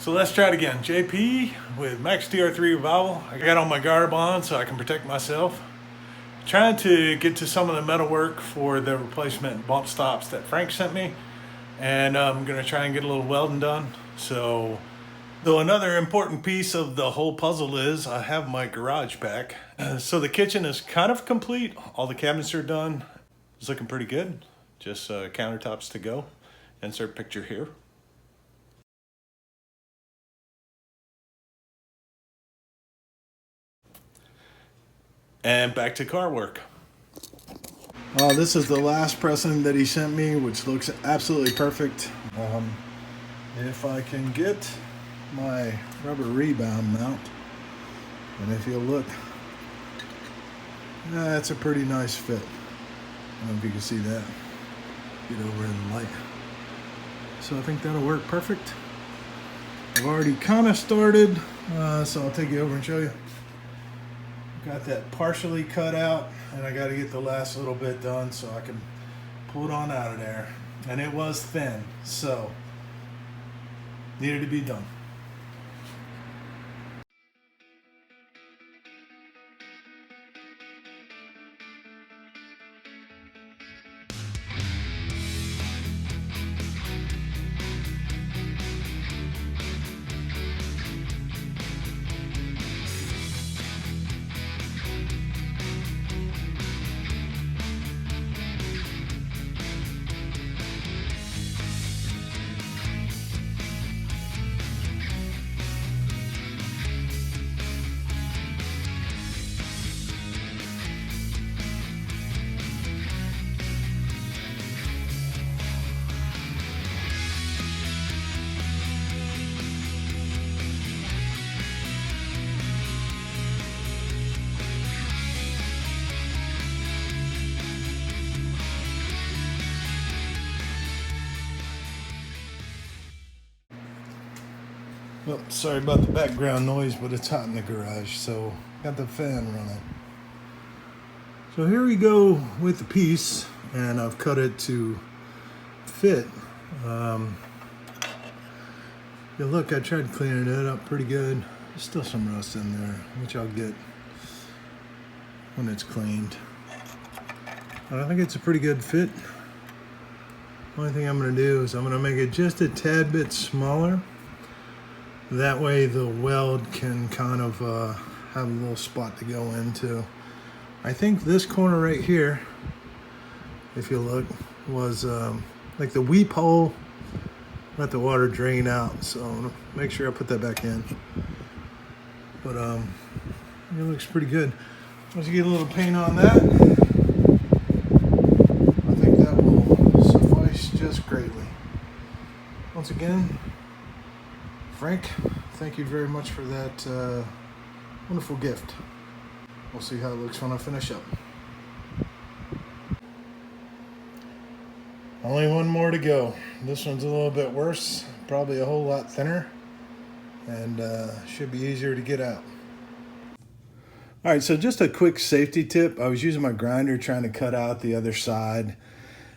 So let's try it again. JP with Max Tr3 Revival. I got all my garb on so I can protect myself. Trying to get to some of the metal work for the replacement bump stops that Frank sent me. And I'm gonna try and get a little welding done. So, though another important piece of the whole puzzle is I have my garage back. So the kitchen is kind of complete. All the cabinets are done. It's looking pretty good. Just countertops to go. Insert picture here. And back to car work. This is the last pressing that he sent me, which looks absolutely perfect. If I can get my rubber rebound mount, and if you look, that's a pretty nice fit. I don't know if you can see that. Get over in the light. So I think that'll work perfect. I've already kind of started, so I'll take you over and show you. Got that partially cut out, and I got to get the last little bit done so I can pull it on out of there. And it was thin, so needed to be done. Well, sorry about the background noise, but it's hot in the garage, so got the fan running. So here we go with the piece, and I've cut it to fit. Yeah, look, I tried cleaning it up pretty good. There's still some rust in there, which I'll get when it's cleaned. I think it's a pretty good fit. Only thing I'm going to do is I'm going to make it just a tad bit smaller. That way the weld can kind of have a little spot to go into. I think this corner right here, if you look, was like the weep hole. Let the water drain out, so make sure I put that back in. But it looks pretty good. Once you get a little paint on that, I think that will suffice just greatly. Once again, Frank, thank you very much for that wonderful gift. We'll see how it looks when I finish up. Only one more to go. This one's a little bit worse, probably a whole lot thinner, and should be easier to get out. All right, so just a quick safety tip. I was using my grinder trying to cut out the other side,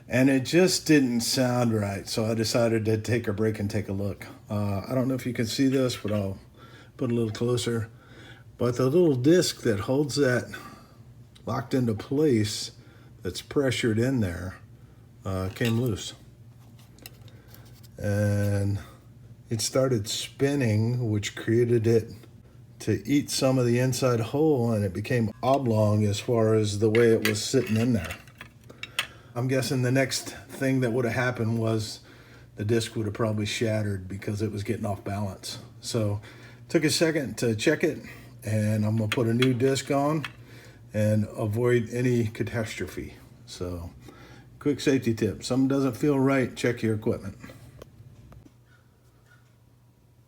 and it just didn't sound right, so I decided to take a break and take a look. I don't know if you can see this, but I'll put a little closer. But the little disc that holds that locked into place, that's pressured in there, came loose. And it started spinning, which created it to eat some of the inside hole, and it became oblong as far as the way it was sitting in there. I'm guessing the next thing that would have happened was the disc would have probably shattered because it was getting off balance. So took a second to check it, and I'm gonna put a new disc on and avoid any catastrophe. So quick safety tip, something doesn't feel right, check your equipment.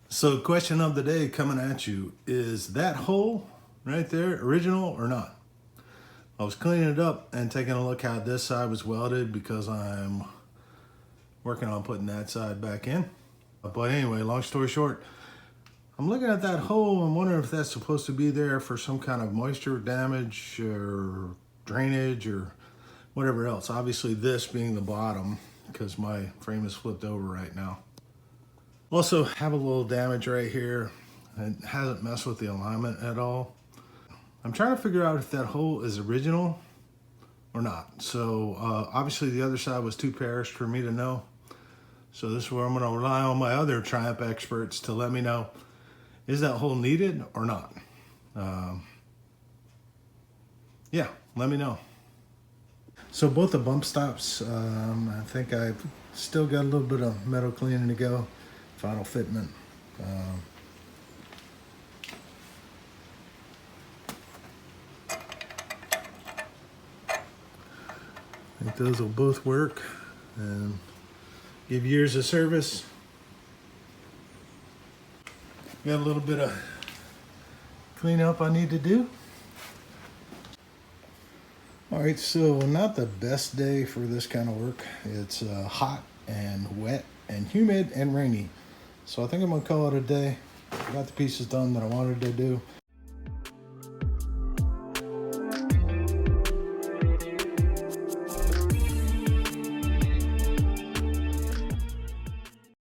So question of the day coming at you, is that hole right there original or not? I was cleaning it up and taking a look how this side was welded because I'm working on putting that side back in. But anyway, long story short, I'm looking at that hole and wondering if that's supposed to be there for some kind of moisture damage or drainage or whatever else. Obviously this being the bottom, because my frame is flipped over right now. Also have a little damage right here. It hasn't messed with the alignment at all. I'm trying to figure out if that hole is original or not. So obviously the other side was too perished for me to know. So this is where I'm going to rely on my other Triumph experts to let me know, is that hole needed or not? Yeah, let me know. So both the bump stops, I think I've still got a little bit of metal cleaning to go. Final fitment. I think those will both work and give years of service. Got a little bit of cleanup I need to do. All right, so not the best day for this kind of work. It's hot and wet and humid and rainy. So I think I'm gonna call it a day. Got the pieces done that I wanted to do.